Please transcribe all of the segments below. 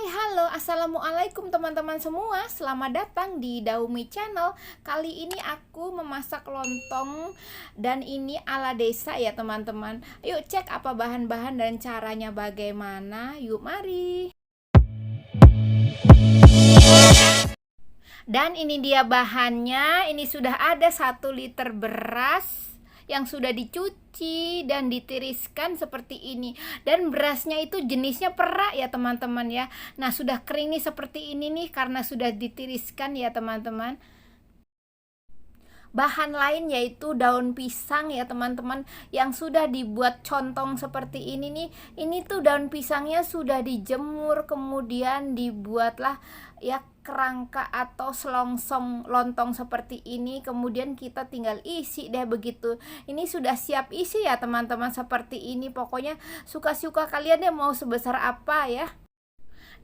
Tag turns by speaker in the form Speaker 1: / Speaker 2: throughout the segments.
Speaker 1: Hai, halo, assalamualaikum teman-teman semua. Selamat datang di Daumi Channel. Kali ini aku memasak lontong dan ini ala desa ya teman-teman. Yuk cek apa bahan-bahan dan caranya bagaimana. Yuk mari. Dan ini dia bahannya. Ini sudah ada 1 liter beras yang sudah dicuci dan ditiriskan seperti ini. Dan berasnya itu jenisnya perak ya teman-teman ya. Nah, sudah kering nih seperti ini nih karena sudah ditiriskan ya teman-teman. Bahan lain yaitu daun pisang ya teman-teman, yang sudah dibuat contong seperti ini nih. Ini tuh daun pisangnya sudah dijemur, kemudian dibuatlah ya kerangka atau selongsong lontong seperti ini. Kemudian kita tinggal isi deh begitu. Ini sudah siap isi ya teman-teman, seperti ini. Pokoknya suka-suka kalian deh mau sebesar apa ya.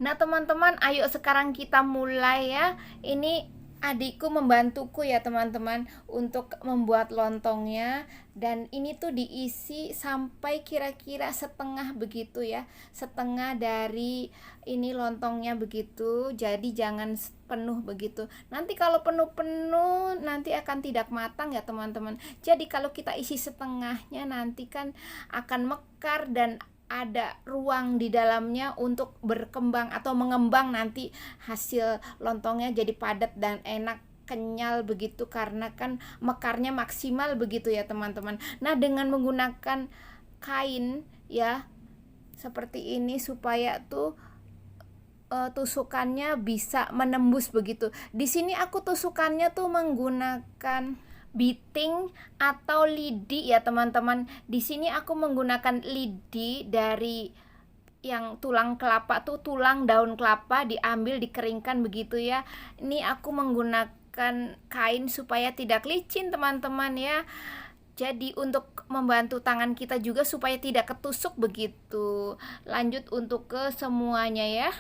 Speaker 1: Nah teman-teman, ayo sekarang kita mulai ya. Ini adikku membantuku ya teman-teman untuk membuat lontongnya. Dan ini tuh diisi sampai kira-kira setengah begitu ya, setengah dari ini lontongnya begitu. Jadi jangan penuh begitu, nanti kalau penuh-penuh nanti akan tidak matang ya teman-teman. Jadi kalau kita isi setengahnya nanti kan akan mekar dan ada ruang di dalamnya untuk berkembang atau mengembang, nanti hasil lontongnya jadi padat dan enak, kenyal begitu, karena kan mekarnya maksimal begitu ya teman-teman. Nah, dengan menggunakan kain ya seperti ini supaya tuh tusukannya bisa menembus begitu. Di sini aku tusukannya tuh menggunakan biting atau lidi ya teman-teman. Di sini aku menggunakan lidi dari yang tulang kelapa tuh, tulang daun kelapa diambil dikeringkan begitu ya. Ini aku menggunakan kain supaya tidak licin teman-teman ya. Jadi untuk membantu tangan kita juga supaya tidak ketusuk begitu. Lanjut untuk ke semuanya ya.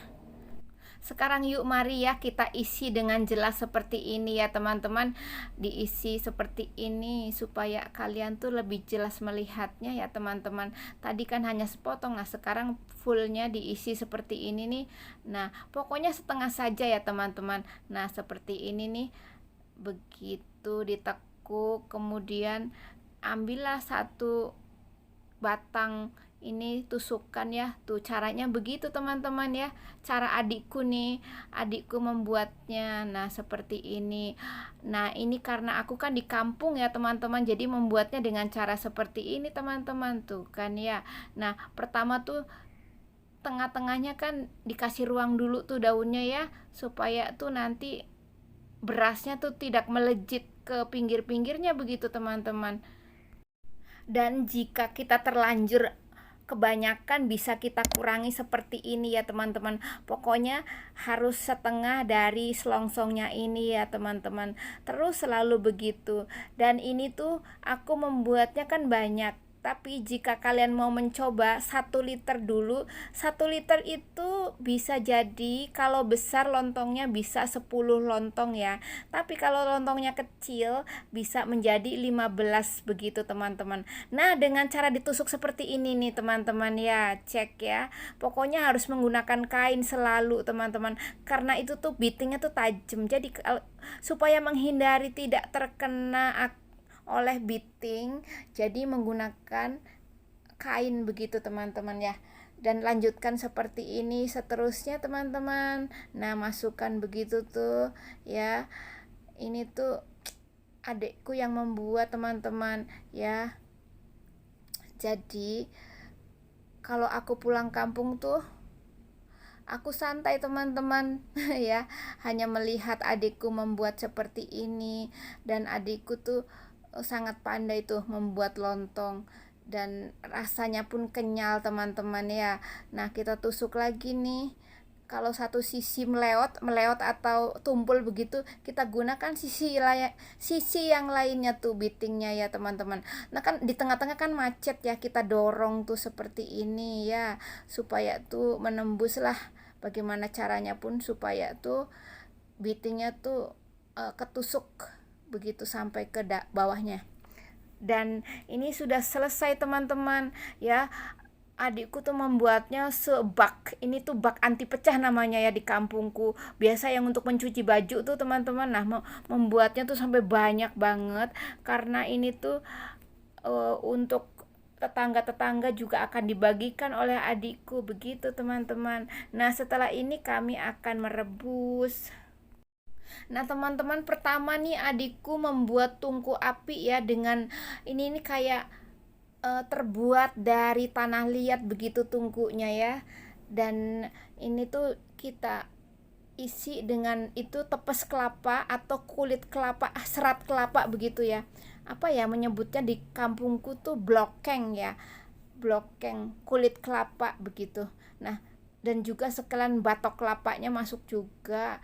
Speaker 1: Sekarang yuk mari ya kita isi dengan jelas seperti ini ya teman-teman. Diisi seperti ini supaya kalian tuh lebih jelas melihatnya ya teman-teman. Tadi kan hanya sepotong, nah sekarang fullnya diisi seperti ini nih. Nah pokoknya setengah saja ya teman-teman. Nah seperti ini nih, begitu ditekuk, kemudian ambillah 1 batang ini, tusukkan ya. Tuh caranya begitu teman-teman ya. Cara adikku nih, adikku membuatnya. Nah seperti ini. Nah ini karena aku kan di kampung ya teman-teman, jadi membuatnya dengan cara seperti ini teman-teman. Tuh kan ya. Nah pertama tuh tengah-tengahnya kan dikasih ruang dulu tuh daunnya ya, supaya tuh nanti berasnya tuh tidak melejit ke pinggir-pinggirnya begitu teman-teman. Dan jika kita terlanjur kebanyakan bisa kita kurangi seperti ini ya teman-teman. Pokoknya harus setengah dari selongsongnya ini ya teman-teman. Terus selalu begitu. Dan ini tuh aku membuatnya kan banyak, tapi jika kalian mau mencoba 1 liter dulu. 1 liter itu bisa jadi kalau besar lontongnya bisa 10 lontong ya. Tapi kalau lontongnya kecil bisa menjadi 15 begitu teman-teman. Nah dengan cara ditusuk seperti ini nih teman-teman ya, cek ya. Pokoknya harus menggunakan kain selalu teman-teman, karena itu tuh bitingnya tuh tajam. Jadi supaya menghindari tidak terkena oleh biting, jadi menggunakan kain begitu teman-teman ya. Dan lanjutkan seperti ini seterusnya teman-teman. Nah masukkan begitu tuh ya. Ini tuh adikku yang membuat teman-teman ya. Jadi kalau aku pulang kampung tuh aku santai teman-teman ya, hanya melihat adikku membuat seperti ini. Dan adikku tuh sangat pandai tuh membuat lontong dan rasanya pun kenyal teman-teman ya. Nah kita tusuk lagi nih. Kalau satu sisi meleot atau tumpul begitu, kita gunakan sisi yang lainnya tuh bitingnya ya teman-teman. Nah kan di tengah-tengah kan macet ya, kita dorong tuh seperti ini ya, supaya tuh menembus lah. Bagaimana caranya pun supaya tuh bitingnya tuh ketusuk begitu sampai ke bawahnya. Dan ini sudah selesai teman-teman ya. adikku tuh membuatnya sebak. Ini tuh bak anti pecah namanya ya di kampungku. Biasa yang untuk mencuci baju tuh teman-teman. Nah, membuatnya tuh sampai banyak banget karena ini tuh untuk tetangga-tetangga juga akan dibagikan oleh adikku begitu teman-teman. Nah, setelah ini kami akan merebus. Nah, teman-teman, pertama nih adikku membuat tungku api ya dengan ini kayak terbuat dari tanah liat begitu tungkunya ya. Dan ini tuh kita isi dengan itu tepes kelapa atau kulit kelapa, serat kelapa begitu ya. Apa ya menyebutnya di kampungku tuh blokeng ya. Blokeng kulit kelapa begitu. Nah, dan juga sekalian batok kelapanya masuk juga,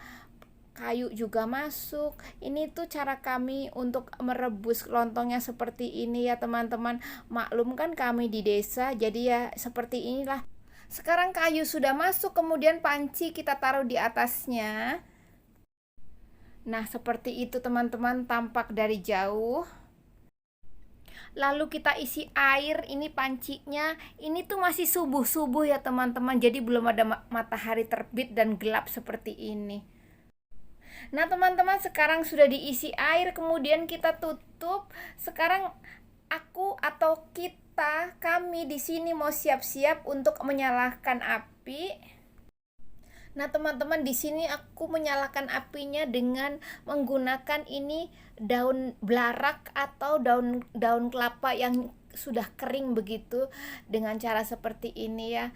Speaker 1: kayu juga masuk. Ini tuh cara kami untuk merebus lontongnya seperti ini ya teman-teman. Maklum kan kami di desa, jadi ya seperti inilah. Sekarang kayu sudah masuk, kemudian panci kita taruh di atasnya. Nah, seperti itu teman-teman tampak dari jauh. Lalu kita isi air, ini pancinya. Ini tuh masih subuh-subuh ya teman-teman. Jadi belum ada matahari terbit dan gelap seperti ini. Nah, teman-teman, sekarang sudah diisi air, kemudian kita tutup. Sekarang aku atau kami di sini mau siap-siap untuk menyalakan api. Nah, teman-teman, di sini aku menyalakan apinya dengan menggunakan ini daun belarak atau daun kelapa yang sudah kering begitu, dengan cara seperti ini ya.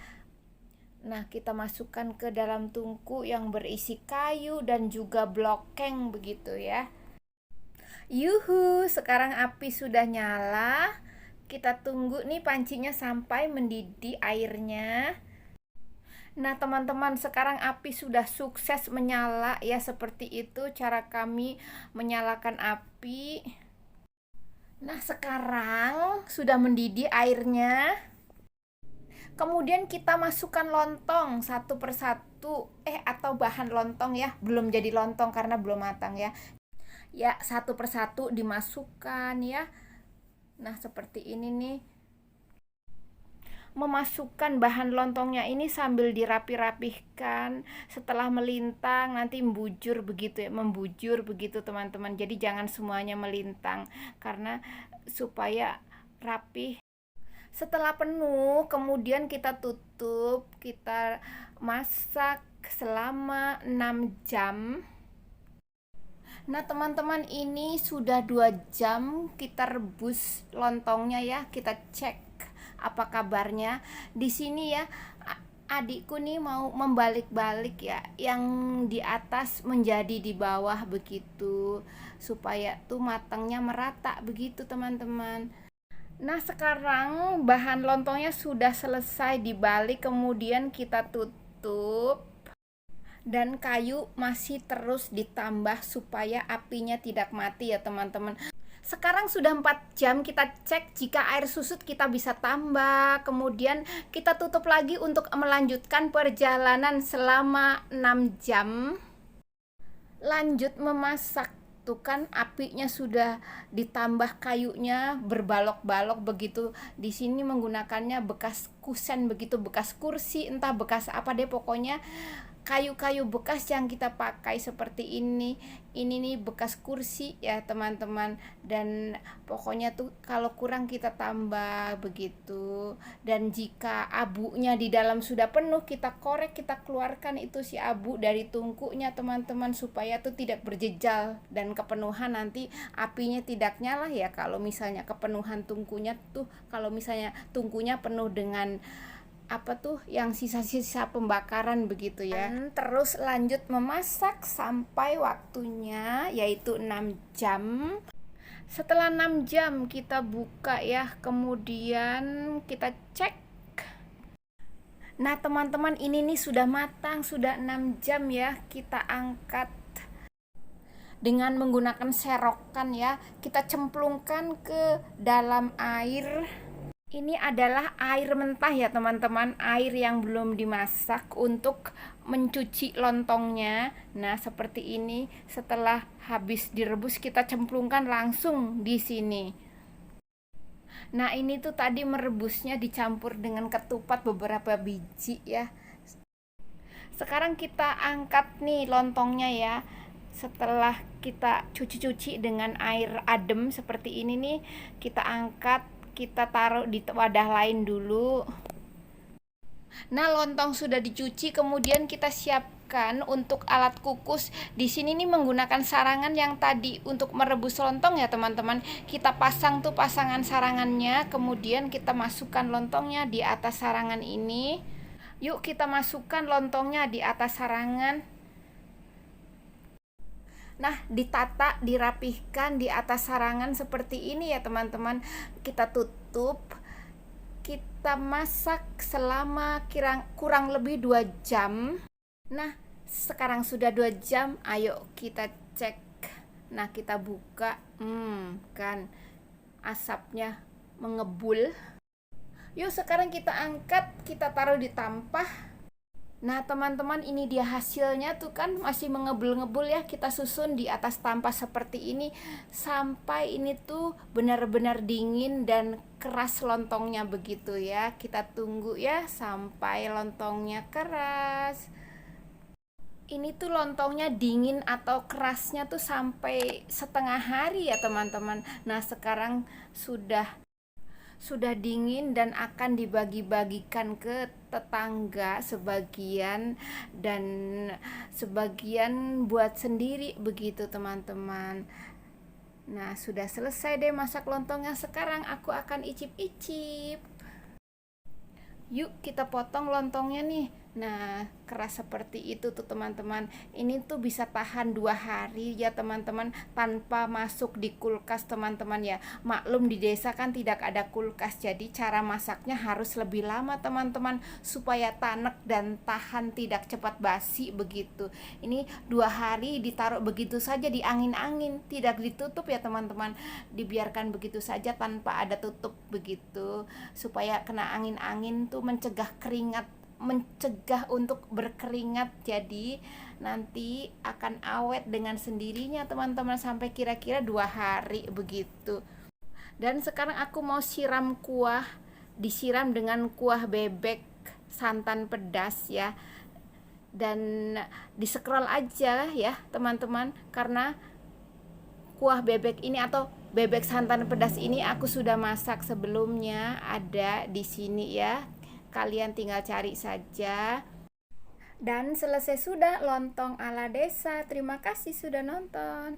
Speaker 1: Nah, kita masukkan ke dalam tungku yang berisi kayu dan juga blokeng begitu ya. Yuhu, sekarang api sudah nyala. Kita tunggu nih pancinya sampai mendidih airnya. Nah, teman-teman, sekarang api sudah sukses menyala ya, seperti itu cara kami menyalakan api. Nah, sekarang sudah mendidih airnya. Kemudian kita masukkan lontong satu persatu, atau bahan lontong ya, belum jadi lontong karena belum matang ya. Ya, satu persatu dimasukkan ya. Nah, seperti ini nih. Memasukkan bahan lontongnya ini sambil dirapi-rapihkan. Setelah melintang nanti membujur begitu ya, membujur begitu teman-teman. Jadi jangan semuanya melintang karena supaya rapih. Setelah penuh, kemudian kita tutup, kita masak selama 6 jam. Nah, teman-teman, ini sudah 2 jam kita rebus lontongnya ya. Kita cek apa kabarnya. Di sini ya, adikku nih mau membalik-balik ya, yang di atas menjadi di bawah begitu, supaya tuh matangnya merata begitu teman-teman. Nah, sekarang bahan lontongnya sudah selesai dibalik, kemudian kita tutup. Dan kayu masih terus ditambah supaya apinya tidak mati ya teman-teman. Sekarang sudah 4 jam, kita cek jika air susut kita bisa tambah. Kemudian kita tutup lagi untuk melanjutkan perjalanan selama 6 jam. Lanjut memasak. Tuh kan apinya sudah ditambah kayunya berbalok-balok begitu. Di sini menggunakannya bekas kusen begitu, bekas kursi, entah bekas apa deh, pokoknya kayu-kayu bekas yang kita pakai seperti ini nih bekas kursi ya teman-teman. Dan pokoknya tuh kalau kurang kita tambah begitu. Dan jika abunya di dalam sudah penuh, kita korek, kita keluarkan itu si abu dari tungkunya teman-teman, supaya tuh tidak berjejal dan kepenuhan nanti apinya tidak nyala ya. Kalau misalnya kepenuhan tungkunya tuh, kalau misalnya tungkunya penuh dengan apa tuh yang sisa-sisa pembakaran begitu ya. Terus lanjut memasak sampai waktunya, yaitu 6 jam. Setelah 6 jam kita buka ya, kemudian kita cek. Nah, teman-teman, ini nih sudah matang, sudah 6 jam ya. Kita angkat dengan menggunakan serokan ya. Kita cemplungkan ke dalam air. Ini adalah air mentah ya teman-teman, air yang belum dimasak untuk mencuci lontongnya. Nah, seperti ini. Setelah habis direbus kita cemplungkan langsung di sini. Nah, ini tuh tadi merebusnya dicampur dengan ketupat beberapa biji ya. Sekarang kita angkat nih lontongnya ya. Setelah kita cuci-cuci dengan air adem seperti ini nih, kita angkat, kita taruh di wadah lain dulu. Nah, lontong sudah dicuci, kemudian kita siapkan untuk alat kukus. Di sini nih menggunakan sarangan yang tadi untuk merebus lontong ya, teman-teman. Kita pasang tuh pasangan sarangannya, kemudian kita masukkan lontongnya di atas sarangan ini. Yuk kita masukkan lontongnya di atas sarangan. Nah, ditata, dirapihkan di atas sarangan seperti ini ya, teman-teman. Kita tutup. Kita masak selama kurang lebih 2 jam. Nah, sekarang sudah 2 jam. Ayo kita cek. Nah, kita buka. Kan asapnya mengebul. Yuk sekarang kita angkat, kita taruh di tampah. Nah, teman-teman, ini dia hasilnya tuh kan masih mengebul-ngebul ya. Kita susun di atas tampah seperti ini sampai ini tuh benar-benar dingin dan keras lontongnya begitu ya. Kita tunggu ya sampai lontongnya keras. Ini tuh lontongnya dingin atau kerasnya tuh sampai setengah hari ya, teman-teman. Nah, sekarang sudah dingin dan akan dibagi-bagikan ke tetangga sebagian, dan sebagian buat sendiri begitu, teman-teman. Nah, sudah selesai deh masak lontongnya. Sekarang aku akan icip-icip. Yuk kita potong lontongnya nih. Nah, keras seperti itu tuh, teman-teman. Ini tuh bisa tahan 2 hari ya, teman-teman, tanpa masuk di kulkas, teman-teman ya. Maklum di desa kan tidak ada kulkas, jadi cara masaknya harus lebih lama, teman-teman, supaya tanek dan tahan, tidak cepat basi begitu. Ini 2 hari ditaruh begitu saja di angin-angin, tidak ditutup ya, teman-teman. Dibiarkan begitu saja tanpa ada tutup begitu, supaya kena angin-angin tuh mencegah untuk berkeringat. Jadi nanti akan awet dengan sendirinya, teman-teman, sampai kira-kira 2 hari begitu. Dan sekarang aku mau siram kuah, disiram dengan kuah bebek santan pedas ya. Dan di-scroll aja ya, teman-teman, karena kuah bebek ini atau bebek santan pedas ini aku sudah masak sebelumnya, ada di sini ya. Kalian tinggal cari saja. Dan selesai sudah lontong ala desa. Terima kasih sudah nonton.